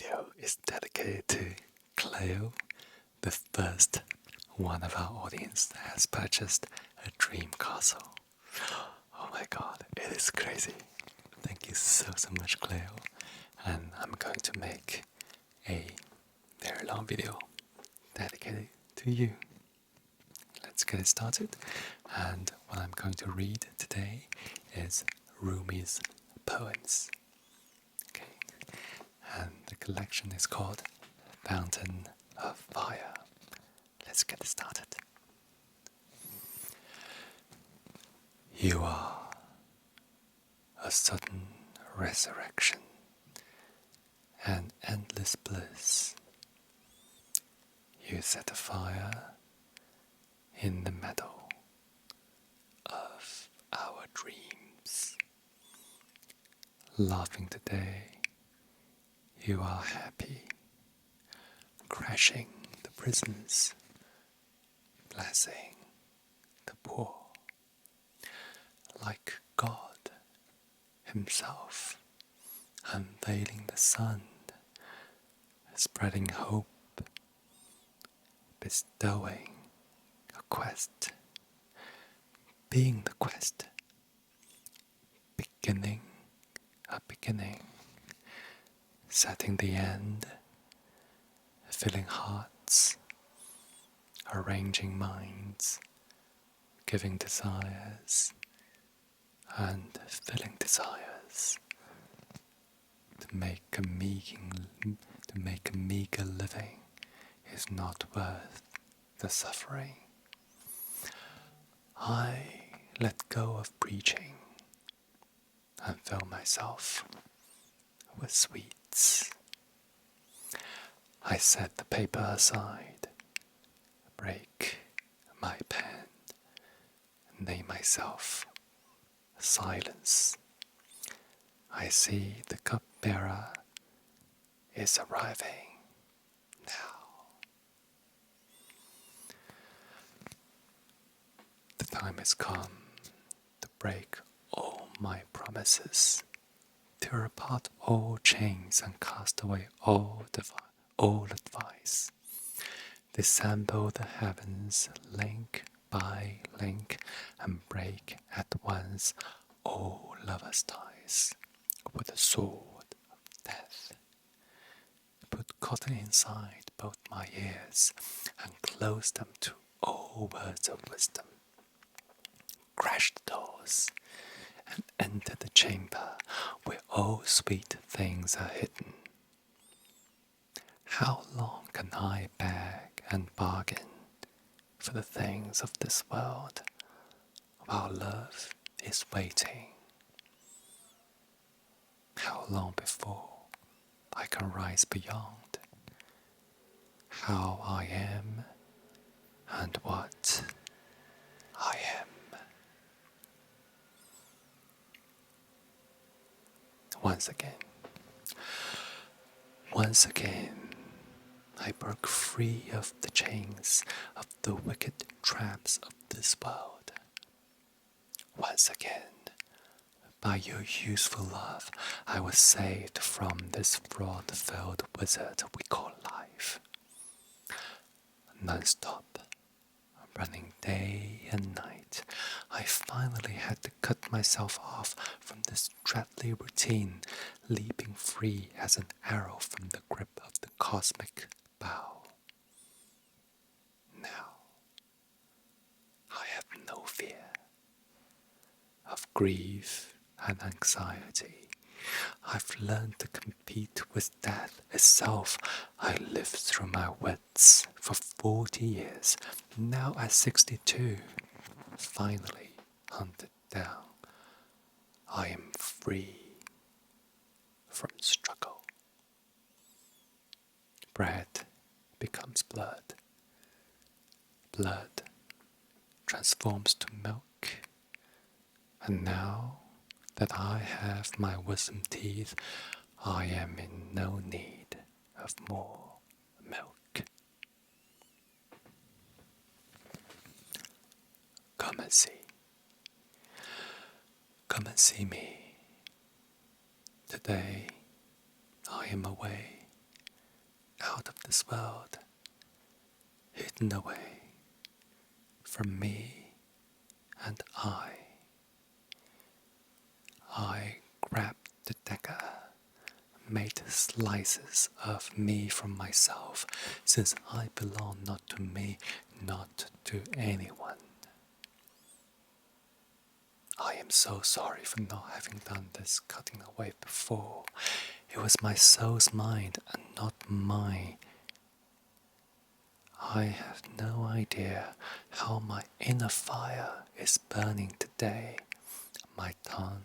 video is dedicated to Cleo, the first one of our audience that has purchased a dream castle. Oh my god, it is crazy. Thank you so much, Cleo. And I'm going to make a very long video dedicated to you. Let's get it started. And what I'm going to read today is Rumi's poems. Okay. And the collection is called Fountain of Fire. Let's get started. You are a sudden resurrection, an endless bliss. You set a fire in the meadow of our dreams. Laughing today, you are happy, crashing the prisons, blessing the poor. Like God Himself, unveiling the sun, spreading hope, bestowing a quest, being the quest, beginning a beginning, setting the end, filling hearts, arranging minds, giving desires, and filling desires, to make a meager living is not worth the suffering. I let go of preaching and fill myself with sweets. I set the paper aside, break my pen, name myself silence. I see the cupbearer is arriving now. The time has come to break all my promises, tear apart all chains and cast away all advice. Disassemble the heavens link by link and break at once all lovers' ties with the sword of death. Put cotton inside both my ears and close them to all words of wisdom. Crash the doors and enter the chamber where all sweet things are hidden. How long can I beg and bargain for the things of this world while love is waiting? How long before I can rise beyond how I am and what I am? Once again, I broke free of the chains of the wicked traps of this world. Once again, by your useful love, I was saved from this fraud-filled wizard we call life. Non-stop, running day and night, I finally had to cut myself off from this dreadly routine, leaping free as an arrow from the grip of the cosmic bow. Now, I have no fear of grief and anxiety. I've learned to compete with death itself. I lived through my wits for 40 years. Now at 62, finally hunted down, I am free from struggle. Bread becomes blood. Blood transforms to milk. And now that I have my wisdom teeth, I am in no need of more milk. Come and see. Come and see me. Today I am away out of this world, hidden away from me and I grabbed the dagger, made slices of me from myself, since I belong not to me, not to anyone. I am so sorry for not having done this cutting away before. It was my soul's mind and not mine. I have no idea how my inner fire is burning today. My tongue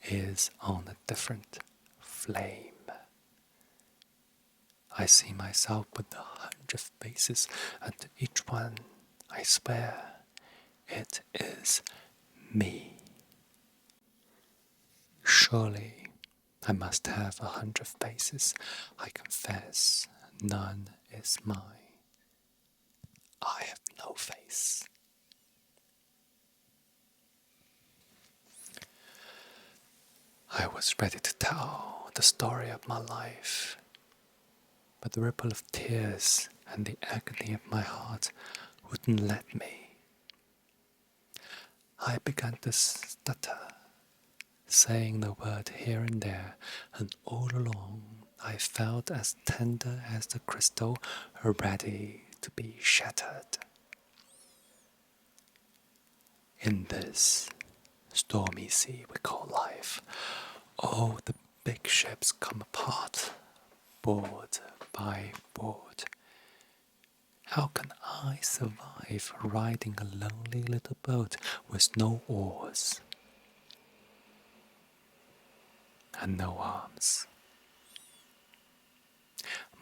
is on a different flame. I see myself with 100 faces, and to each one, I swear, it is me. Surely, I must have 100 faces. I confess, none is mine. I have no face. I was ready to tell the story of my life, but the ripple of tears and the agony of my heart wouldn't let me. I began to stutter, saying the word here and there, and all along I felt as tender as the crystal ready to be shattered. In this stormy sea we call life, all the big ships come apart, board by board. How can I survive riding a lonely little boat with no oars and no arms?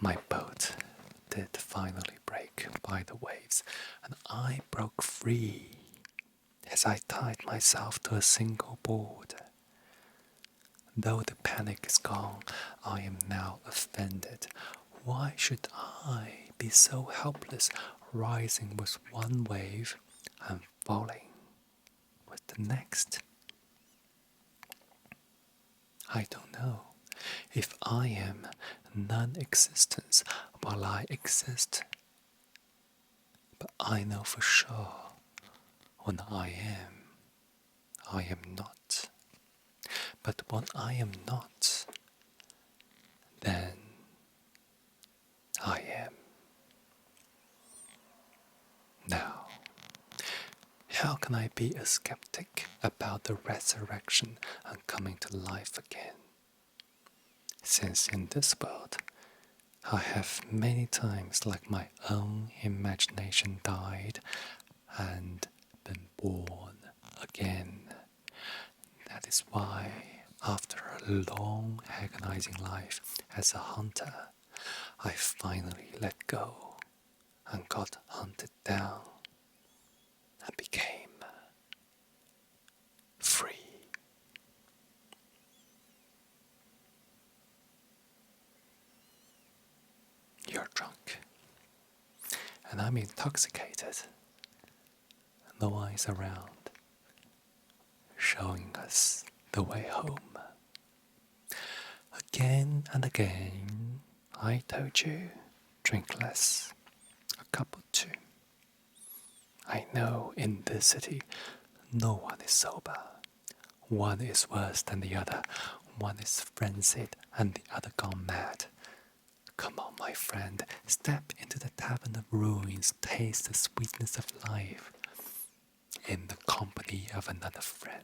My boat did finally break by the waves, and I broke free as I tied myself to a single board. Though the panic is gone, I am now offended. Why should I be so helpless, rising with one wave and falling with the next? I don't know if I am non-existence while I exist, but I know for sure when I am not. But when I am not, then I am. Now, how can I be a skeptic about the resurrection and coming to life again? Since in this world, I have many times like my own imagination died and been born again. That is why, after a long agonizing life as a hunter, I finally let go and got hunted down and became free. You're drunk, and I'm intoxicated. No one is around, showing us the way home. Again and again, I told you, drink less, a cup or two. I know in this city, no one is sober. One is worse than the other. One is frenzied and the other gone mad. Come on, my friend, step into the tavern of ruins, taste the sweetness of life in the company of another friend.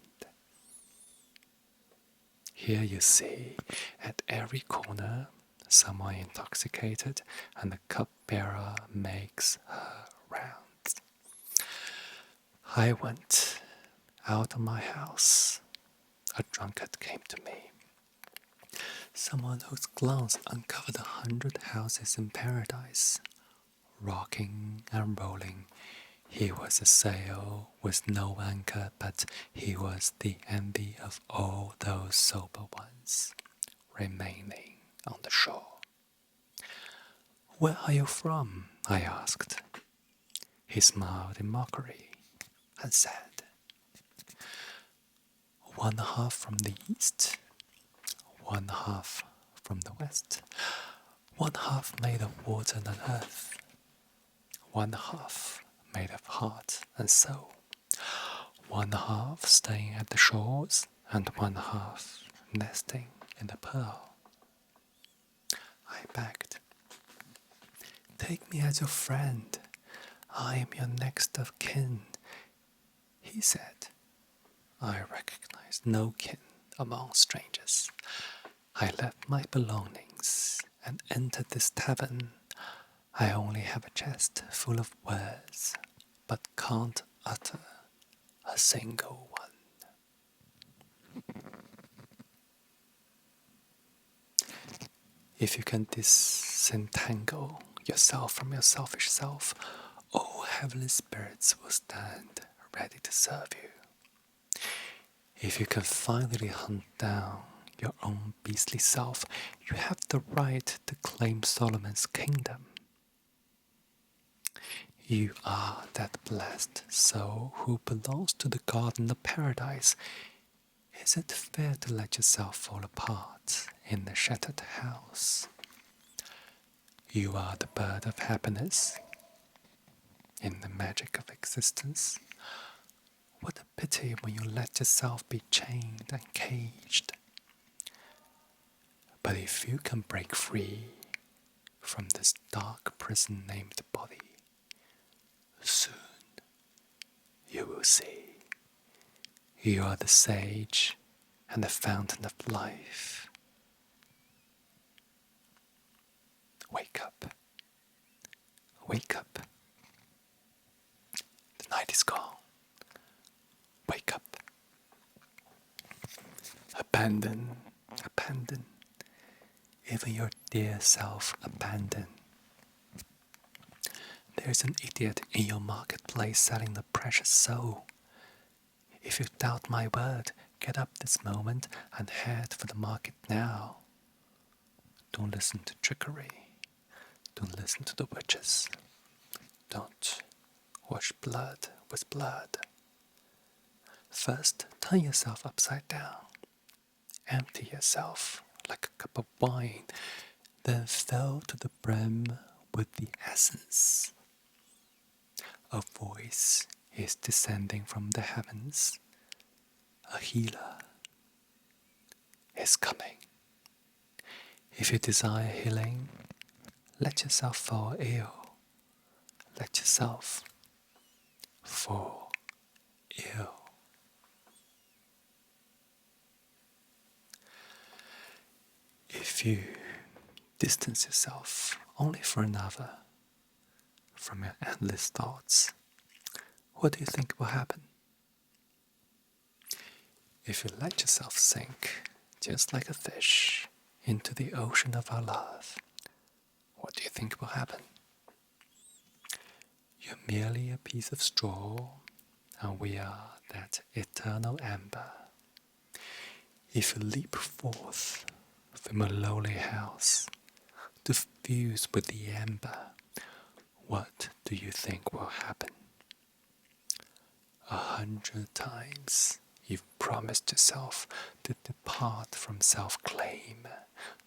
Here you see, at every corner, someone intoxicated, and the cupbearer makes her rounds. I went out of my house. A drunkard came to me. Someone whose glance uncovered 100 houses in paradise. Rocking and rolling, he was a sail with no anchor, but he was the envy of all those sober ones remaining on the shore. Where are you from? I asked. He smiled in mockery and said, one half from the east, one half from the west, one half made of water and earth, one half made of heart and soul, one half staying at the shores, and one half nesting in the pearl. I begged, "Take me as your friend. I am your next of kin." He said, "I recognize no kin among strangers. I left my belongings and entered this tavern. I only have a chest full of words, but can't utter a single one." If you can disentangle yourself from your selfish self, all heavenly spirits will stand ready to serve you. If you can finally hunt down your own beastly self, you have the right to claim Solomon's kingdom. You are that blessed soul who belongs to the garden of paradise. Is it fair to let yourself fall apart in the shattered house? You are the bird of happiness in the magic of existence. What a pity when you let yourself be chained and caged. But if you can break free from this dark prison named body, soon you will see you are the sage and the fountain of life. Wake up. Wake up. The night is gone. Wake up. Abandon. Abandon. Even your dear self abandon. There's an idiot in your marketplace selling the precious soul. If you doubt my word, get up this moment and head for the market now. Don't listen to trickery. Don't listen to the witches. Don't wash blood with blood. First, turn yourself upside down. Empty yourself like a cup of wine, then fill to the brim with the essence. A voice is descending from the heavens. A healer is coming. If you desire healing, let yourself fall ill. Let yourself fall ill. If you distance yourself only for an hour from your endless thoughts, what do you think will happen? If you let yourself sink, just like a fish, into the ocean of our love, what do you think will happen? You're merely a piece of straw, and we are that eternal ember. If you leap forth from a lowly house to fuse with the ember, what do you think will happen? 100 times you've promised yourself to depart from self-claim,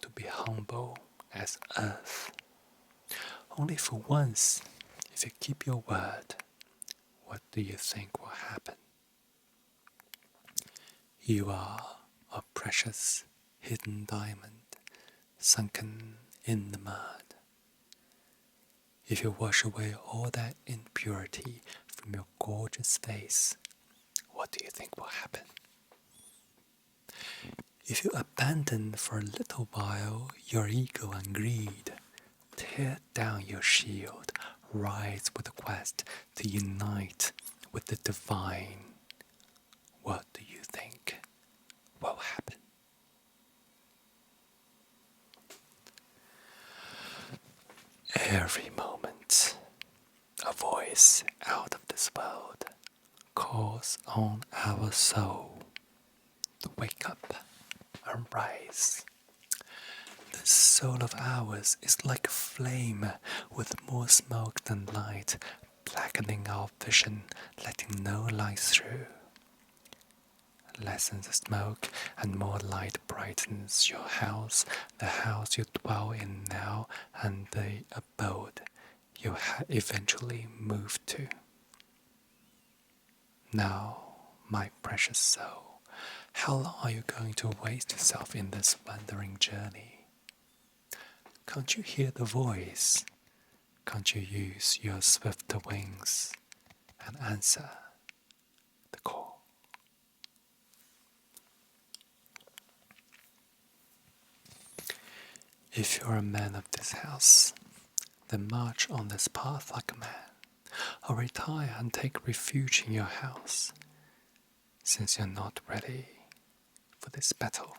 to be humble as earth. Only for once, if you keep your word, what do you think will happen? You are a precious hidden diamond sunken in the mud. If you wash away all that impurity from your gorgeous face, what do you think will happen? If you abandon for a little while your ego and greed, tear down your shield, rise with a quest to unite with the divine, what do you think will happen? Every moment, a voice out of this world calls on our soul to wake up and rise. This soul of ours is like a flame with more smoke than light, blackening our vision, letting no light through. lessens the smoke, and more light brightens your house, the house you dwell in now, and the abode you eventually move to. Now, my precious soul, how long are you going to waste yourself in this wandering journey? Can't you hear the voice? Can't you use your swifter wings and answer the call? If you're a man of this house, then march on this path like a man, or retire and take refuge in your house, since you're not ready for this battle.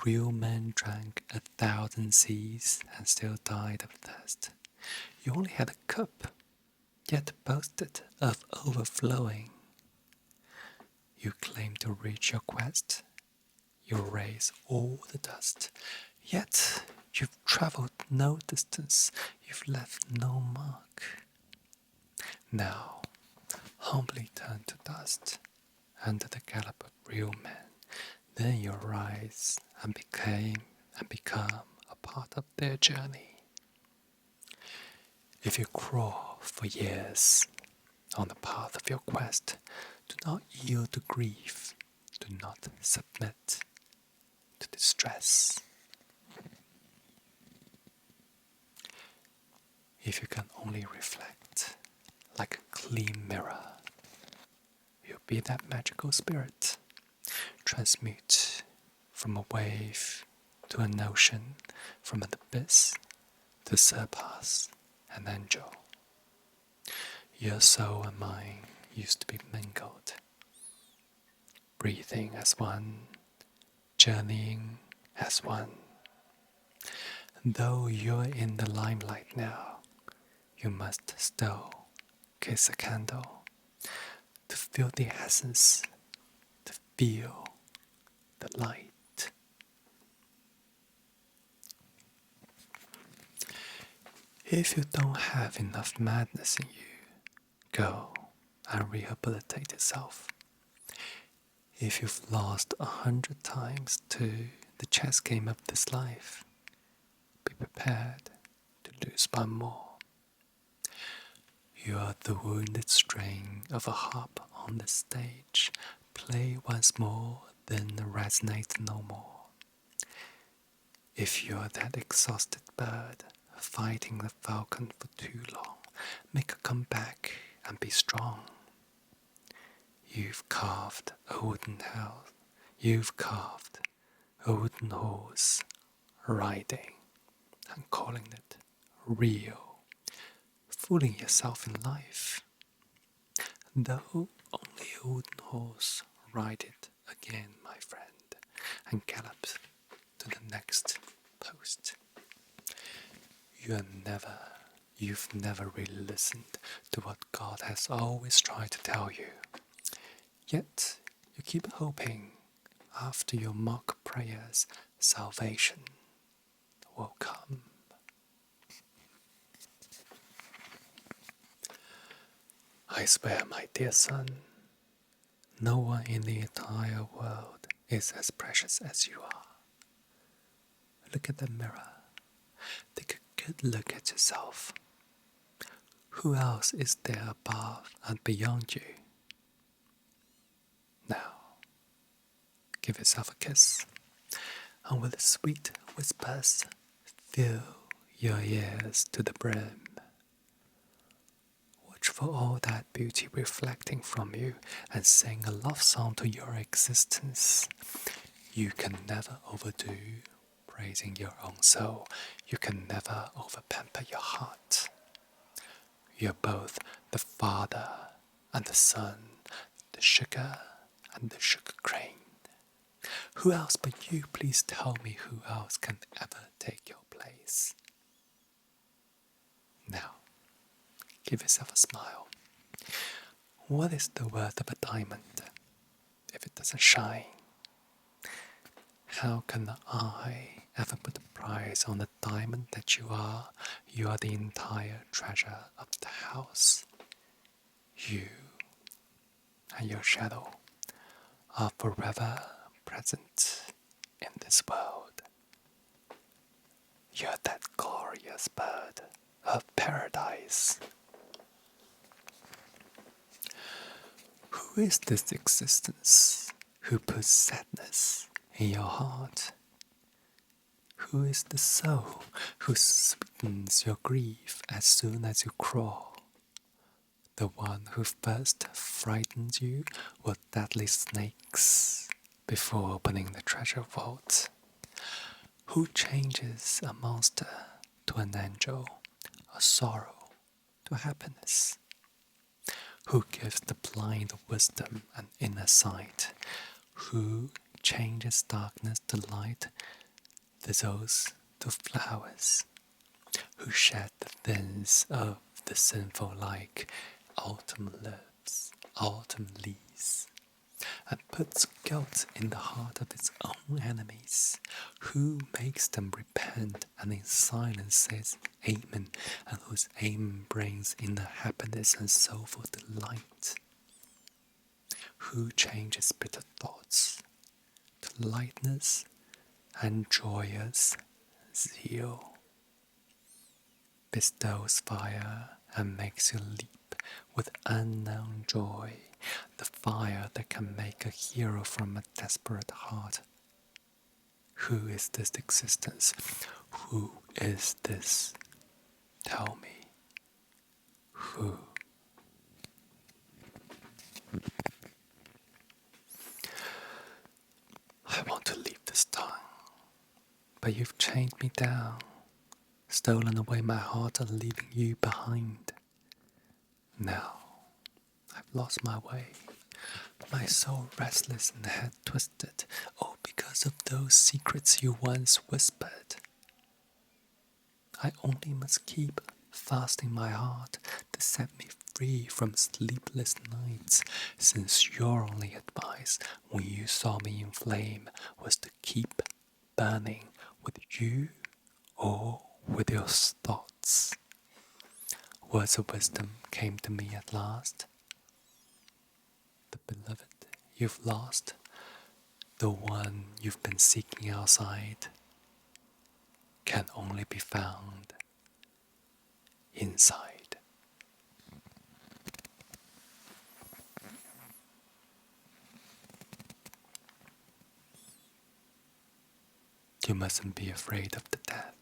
Real men drank 1,000 seas and still died of thirst. You only had a cup, yet boasted of overflowing. You claim to reach your quest, you raise all the dust, yet you've traveled no distance, you've left no mark. Now, humbly turn to dust under the gallop of real men. Then you rise and become a part of their journey. If you crawl for years on the path of your quest, do not yield to grief, do not submit to distress. If you can only reflect like a clean mirror, you'll be that magical spirit. Transmute from a wave to an ocean, from an abyss to surpass an angel. Your soul and mine used to be mingled, breathing as one, journeying as one. Though you're in the limelight now, you must still kiss a candle to feel the essence, to feel the light. If you don't have enough madness in you, go and rehabilitate yourself. If you've lost 100 times to the chess game of this life, be prepared to lose one more. You are the wounded string of a harp on the stage. Play once more, then resonate no more. If you're that exhausted bird, fighting the falcon for too long, make a comeback and be strong. You've carved a wooden house, you've carved a wooden horse, riding and calling it real, fooling yourself in life. Though only a wooden horse, ride it again, my friend, and gallop to the next post. You've never really listened to what God has always tried to tell you. Yet you keep hoping after your mock prayers, salvation will come. I swear, my dear son, no one in the entire world is as precious as you are. Look at the mirror. Take a good look at yourself. Who else is there above and beyond you? Now, give yourself a kiss, and with sweet whispers, fill your ears to the brim. Watch for all that beauty reflecting from you and sing a love song to your existence. You can never overdo praising your own soul. You can never over-pamper your heart. You're both the father and the son, the sugar and the sugar crane. Who else but you? Please tell me who else can ever take your place. Now, give yourself a smile. What is the worth of a diamond if it doesn't shine? How can I ever put a price on the diamond that you are? You are the entire treasure of the house. You and your shadow are forever present in this world. You're that glorious bird of paradise. Who is this existence who puts sadness in your heart? Who is the soul who sweetens your grief as soon as you crawl? The one who first frightened you with deadly snakes before opening the treasure vault? Who changes a monster to an angel, a sorrow to happiness? Who gives the blind wisdom and inner sight? Who changes darkness to light, thistles to flowers? Who shed the fins of the sinful like autumn leaves, and puts guilt in the heart of its own enemies? Who makes them repent and in silence says Amen, and whose aim brings inner happiness and soulful delight? Who changes bitter thoughts to lightness and joyous zeal? Bestows fire and makes you leap with unknown joy, the fire that can make a hero from a desperate heart. Who is this existence? Who is this? Tell me. Who? I want to leave this tongue, but you've chained me down, stolen away my heart and leaving you behind. Now, I've lost my way, my soul restless and head twisted, all because of those secrets you once whispered. I only must keep fasting my heart to set me free from sleepless nights, since your only advice when you saw me in flame was to keep burning with you or with your thoughts. Words of wisdom came to me at last. The beloved you've lost, the one you've been seeking outside, can only be found inside. You mustn't be afraid of the death.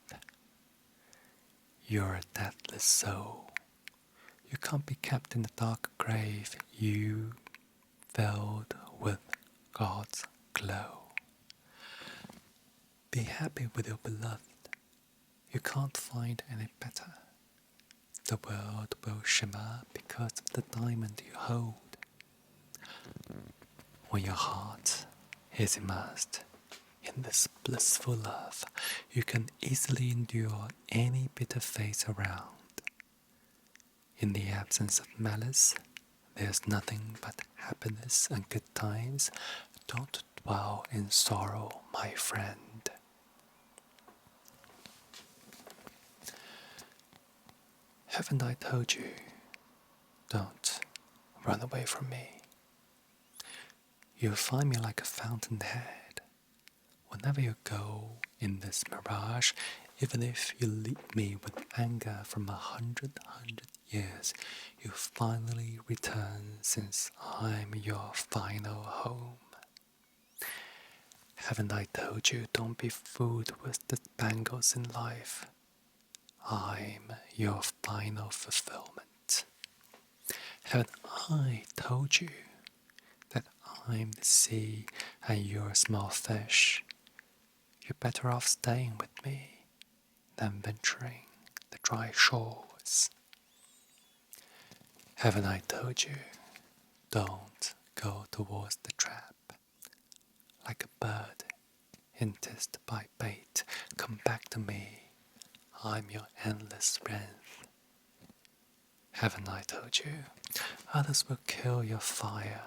You're a deathless soul. You can't be kept in the dark grave. You filled with God's glow. Be happy with your beloved. You can't find any better. The world will shimmer because of the diamond you hold. When your heart is immersed in this blissful love, you can easily endure any bitter phase around. In the absence of malice, there's nothing but happiness and good times. Don't dwell in sorrow, my friend. Haven't I told you? Don't run away from me. You'll find me like a fountainhead. Whenever you go in this mirage, even if you leave me with anger from 100 years, you finally return, since I'm your final home. Haven't I told you don't be fooled with the bangles in life? I'm your final fulfillment. Haven't I told you that I'm the sea and you're a small fish? You're better off staying with me than venturing the dry shores. Haven't I told you, don't go towards the trap? Like a bird enticed by bait, come back to me, I'm your endless strength. Haven't I told you, others will kill your fire.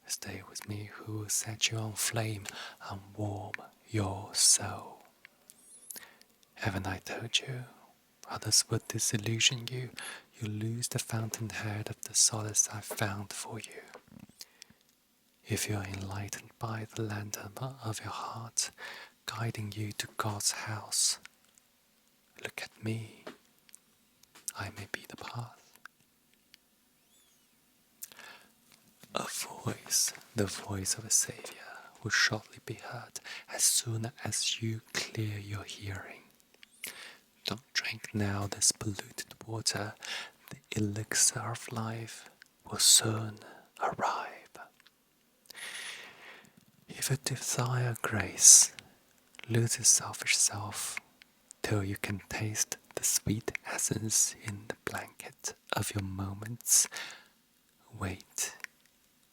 Stay with me who will set you on flame and warm your soul. Haven't I told you, others will disillusion you. You lose the fountainhead of the solace I found for you. If you're enlightened by the lantern of your heart, guiding you to God's house, look at me. I may be the path. A voice, the voice of a Savior, will shortly be heard as soon as you clear your hearing. Don't drink now this polluted water. The elixir of life will soon arrive. If you desire grace, lose your selfish self till you can taste the sweet essence in the blanket of your moments. Wait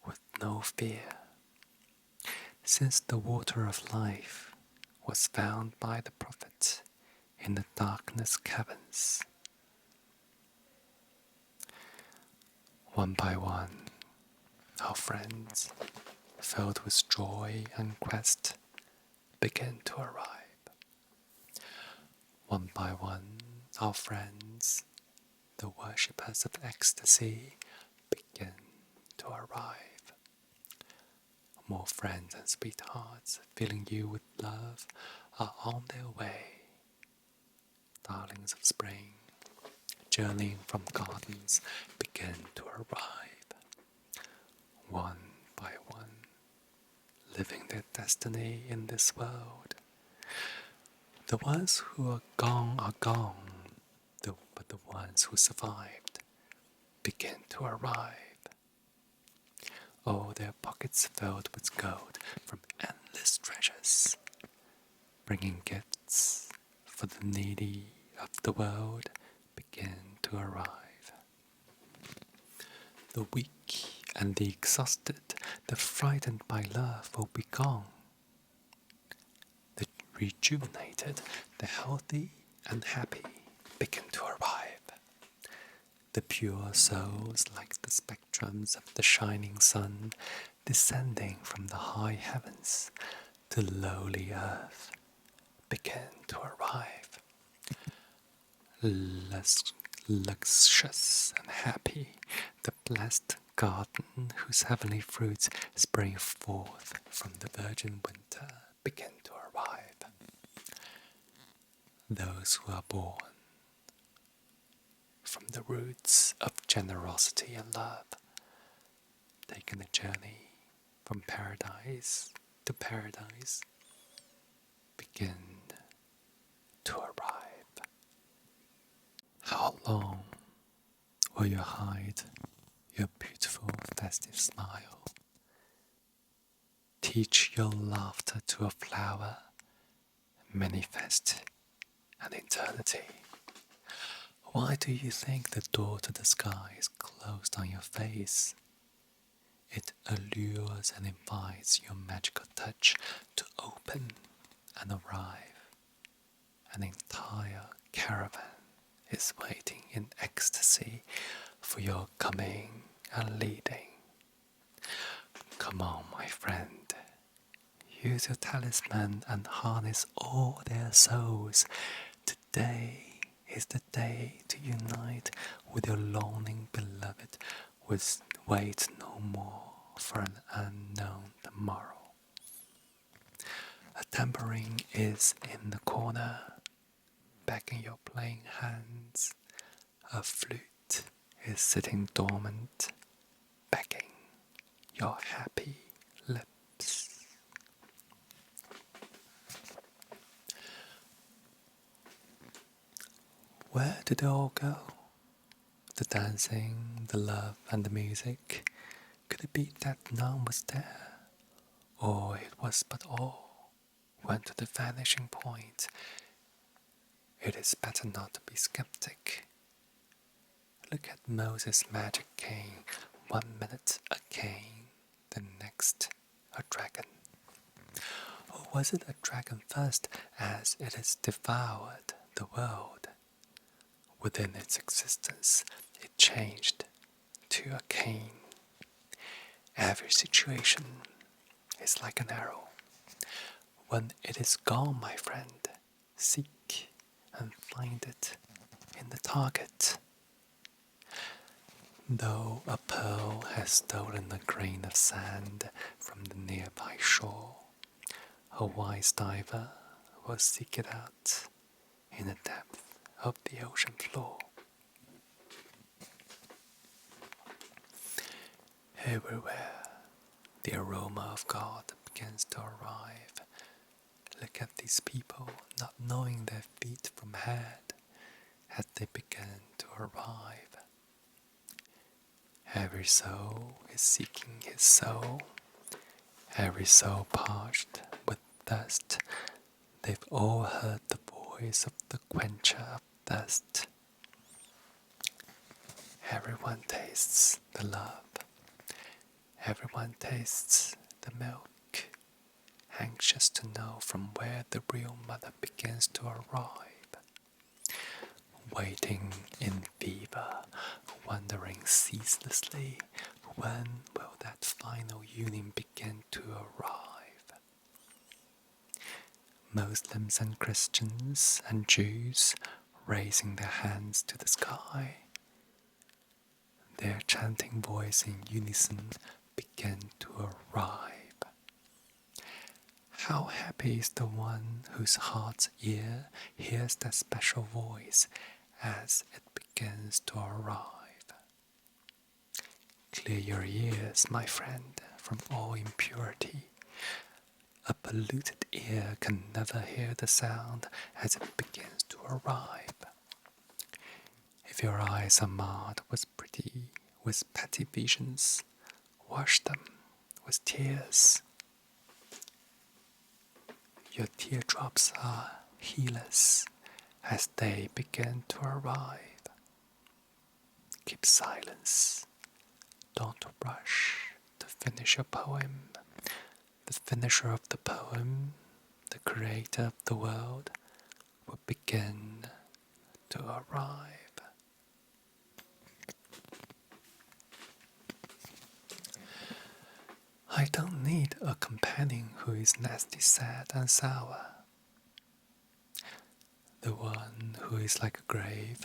with no fear. Since the water of life was found by the prophet in the darkness caverns, one by one, our friends, filled with joy and quest, begin to arrive. One by one, our friends, the worshippers of ecstasy, begin to arrive. More friends and sweethearts filling you with love are on their way. Darlings of spring, journeying from gardens, begin to arrive. One by one, living their destiny in this world. The ones who are gone, but the ones who survived begin to arrive. Oh, their pockets filled with gold from endless treasures, bringing gifts for the needy of the world begin to arrive. The weak and the exhausted, the frightened by love will be gone. The rejuvenated, the healthy and happy begin to arrive. The pure souls, like the spectrums of the shining sun, descending from the high heavens to lowly earth, begin to arrive. Luxurious and happy, the blessed garden whose heavenly fruits spring forth from the virgin winter begin to arrive. Those who are born from the roots of generosity and love, taking a journey from paradise to paradise, begin to arrive. How long will you hide your beautiful festive smile? Teach your laughter to a flower, manifest an eternity. Why do you think the door to the sky is closed on your face? It allures and invites your magical touch to open and arrive. An entire caravan is waiting in ecstasy for your coming and leading. Come on, my friend. Use your talisman and harness all their souls. Today is the day to unite with your longing beloved. Wait no more for an unknown tomorrow. A tambourine is in the corner, begging your playing hands. A flute is sitting dormant, begging your happy lips. Where did they all go? The dancing, the love and the music. Could it be that none was there? Or it was but all went to the vanishing point? It is better not to be skeptic. Look at Moses' magic cane. 1 minute a cane, the next a dragon. Or was it a dragon first, as it has devoured the world? Within its existence, it changed to a cane. Every situation is like an arrow. When it is gone, my friend, seek and find it in the target. Though a pearl has stolen a grain of sand from the nearby shore, a wise diver will seek it out in the depth of the ocean floor. Everywhere, the aroma of God begins to arrive. Look at these people not knowing their feet from head as they begin to arrive. Every soul is seeking his soul. Every soul parched with thirst. They've all heard the voice of the quencher of thirst. Everyone tastes the love. Everyone tastes the milk, anxious to know from where the real mother begins to arrive. Waiting in fever, wondering ceaselessly, when will that final union begin to arrive? Muslims and Christians and Jews raising their hands to the sky, their chanting voice in unison begin to arrive. How happy is the one whose heart's ear hears that special voice as it begins to arrive. Clear your ears, my friend, from all impurity. A polluted ear can never hear the sound as it begins to arrive. If your eyes are marred with petty visions, wash them with tears. Your teardrops are healers as they begin to arrive. Keep silence. Don't rush to finish your poem. The finisher of the poem, the creator of the world, will begin to arrive. I don't need a companion who is nasty, sad, and sour. The one who is like a grave,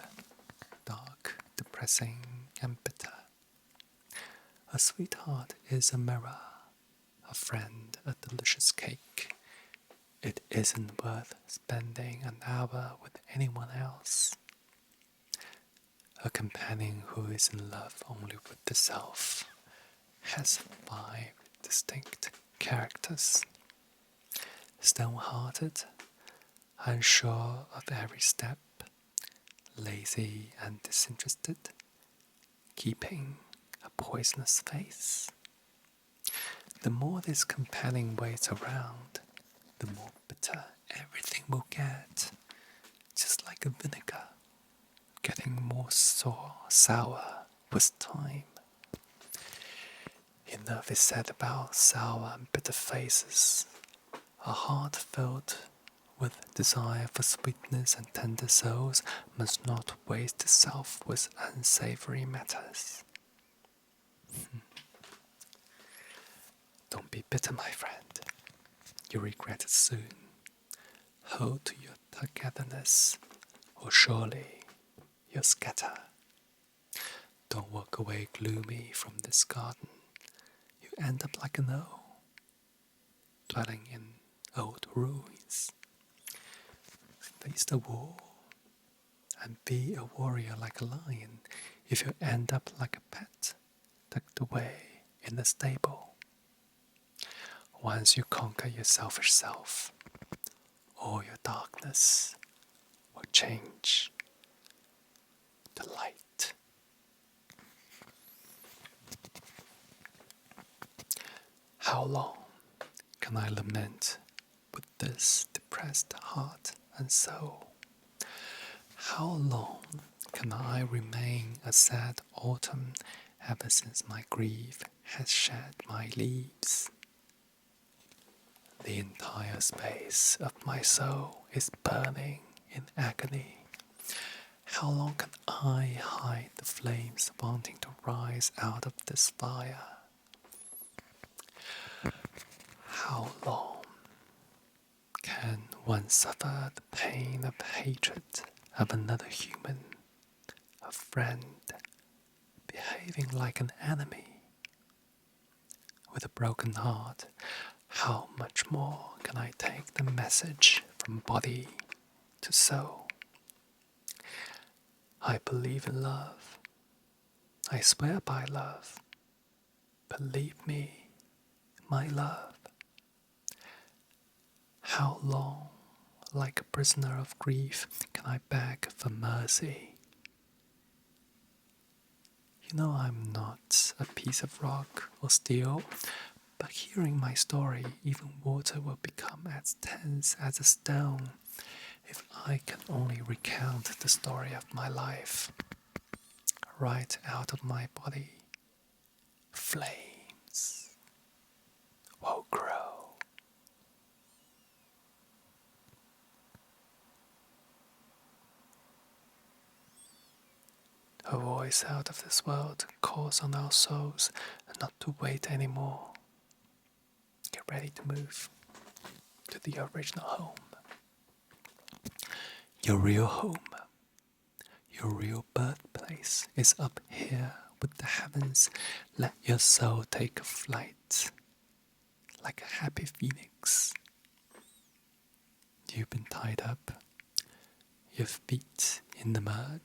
dark, depressing, and bitter. A sweetheart is a mirror, a friend a delicious cake. It isn't worth spending an hour with anyone else. A companion who is in love only with the self has 5 distinct characters. Stone-hearted, unsure of every step, lazy and disinterested, keeping a poisonous face. The more this companion waits around, the more bitter everything will get, just like a vinegar, getting more sour with time. Enough is said about sour and bitter faces. A heart filled with desire for sweetness and tender souls must not waste itself with unsavory matters. Don't be bitter, my friend. You'll regret it soon. Hold to your togetherness, or surely you'll scatter. Don't walk away gloomy from this garden. You end up like an owl, dwelling in old ruins. Face the wall and be a warrior like a lion if you end up like a pet tucked away in the stable. Once you conquer your selfish self, all your darkness will change to light. How long can I lament with this depressed heart and soul? How long can I remain a sad autumn ever since my grief has shed my leaves? The entire space of my soul is burning in agony. How long can I hide the flames wanting to rise out of this fire? How long can one suffer the pain of hatred of another human, a friend, behavior? behaving like an enemy. With a broken heart, how much more can I take the message from body to soul? I believe in love. I swear by love. Believe me, my love. How long, like a prisoner of grief, can I beg for mercy? You know I'm not a piece of rock or steel, but hearing my story, even water will become as tense as a stone if I can only recount the story of my life. Right out of my body, flames will grow. A voice out of this world calls on our souls not to wait anymore. Get ready to move to the original home. Your real home, your real birthplace is up here with the heavens. Let your soul take flight like a happy phoenix. You've been tied up, your feet in the mud,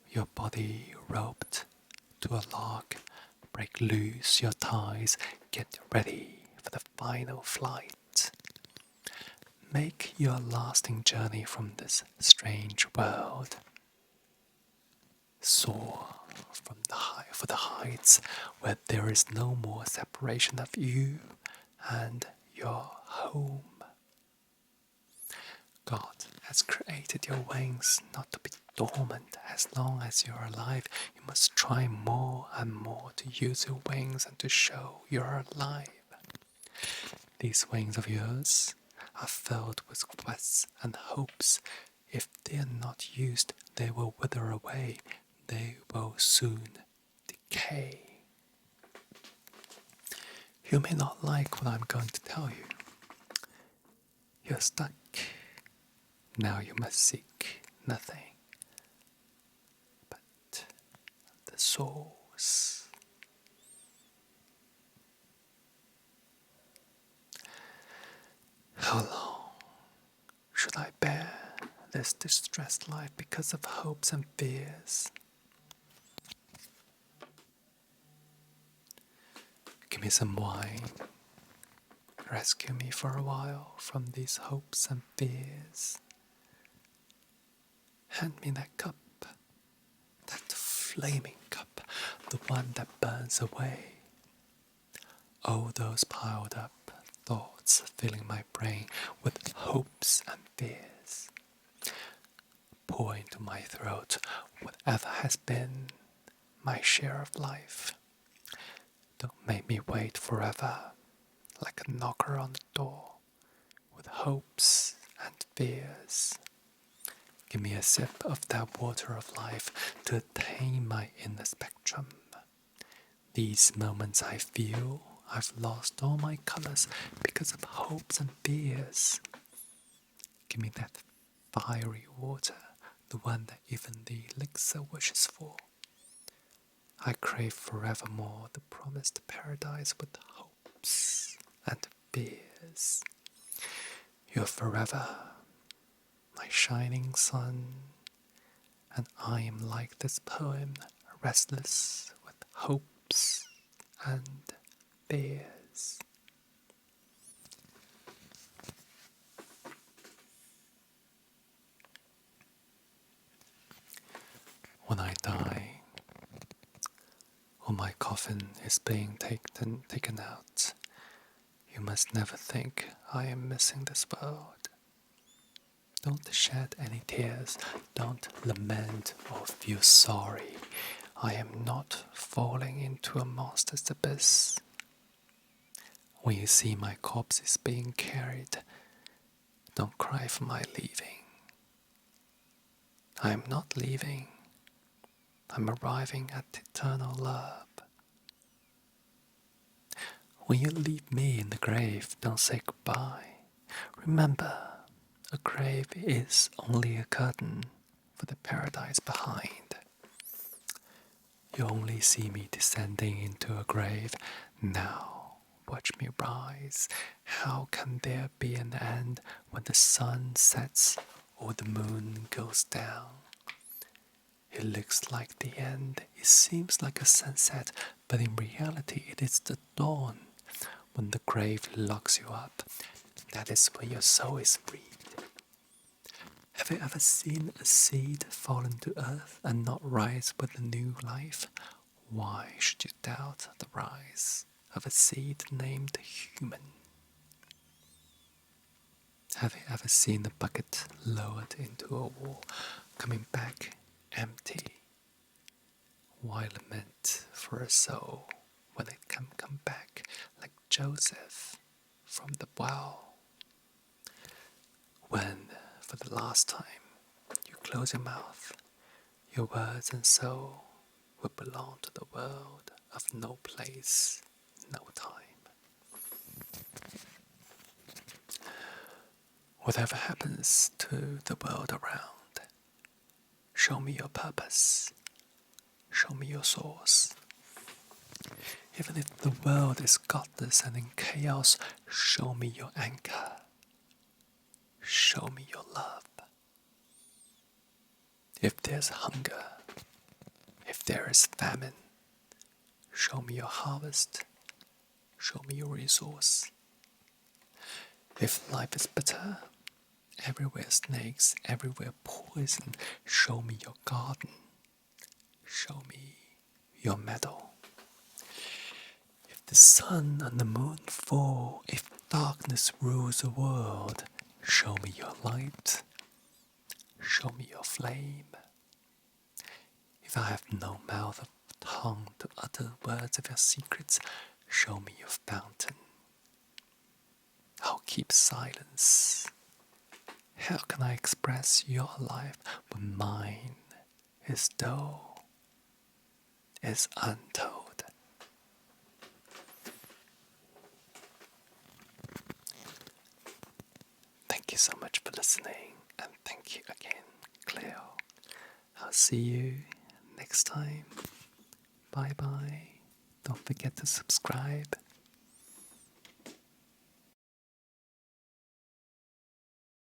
your body roped to a log. Break loose your ties, get ready for the final flight. Make your lasting journey from this strange world. Soar for the heights where there is no more separation of you and your home. God has created your wings not to be dormant. As long as you're alive, you must try more and more to use your wings and to show you're alive. These wings of yours are filled with quests and hopes. If they are not used, they will wither away. They will soon decay. You may not like what I'm going to tell you. You're stuck. Now you must seek nothing but the source. How long should I bear this distressed life because of hopes and fears? Give me some wine. Rescue me for a while from these hopes and fears. Hand me that cup, that flaming cup, the one that burns away. All those piled up thoughts filling my brain with hopes and fears. Pour into my throat whatever has been my share of life. Don't make me wait forever, like a knocker on the door, with hopes and fears. Give me a sip of that water of life to attain my inner spectrum. These moments I feel I've lost all my colors because of hopes and fears. Give me that fiery water, the one that even the elixir wishes for. I crave forevermore the promised paradise with hopes and fears. You're forever, my shining sun, and I am like this poem, restless with hopes and fears. When I die, or my coffin is being taken out, you must never think I am missing this world. Don't shed any tears, don't lament or feel sorry. I am not falling into a monster's abyss. When you see my corpses being carried, don't cry for my leaving. I am not leaving. I'm arriving at eternal love. When you leave me in the grave, don't say goodbye. Remember, a grave is only a curtain for the paradise behind. You only see me descending into a grave. Now, watch me rise. How can there be an end when the sun sets or the moon goes down? It looks like the end. It seems like a sunset, but in reality, it is the dawn. When the grave locks you up, that is when your soul is freed. Have you ever seen a seed fall into earth and not rise with a new life? Why should you doubt the rise of a seed named human? Have you ever seen a bucket lowered into a wall, coming back empty? Why lament for a soul when it can come back like Joseph from the well? When, for the last time, you close your mouth, your words and soul will belong to the world of no place, no time. Whatever happens to the world around, show me your purpose, show me your source. Even if the world is godless and in chaos, show me your anchor, show me your love. If there's hunger, if there is famine, show me your harvest, show me your resource. If life is bitter, everywhere snakes, everywhere poison, show me your garden, show me your meadow. If the sun and the moon fall, if darkness rules the world, show me your light, show me your flame. If I have no mouth or tongue to utter words of your secrets, show me your fountain. I'll keep silence. How can I express your life when mine is dull, is untold? Thank you so much for listening, and thank you again, Cleo. I'll see you next time. Bye bye. Don't forget to subscribe.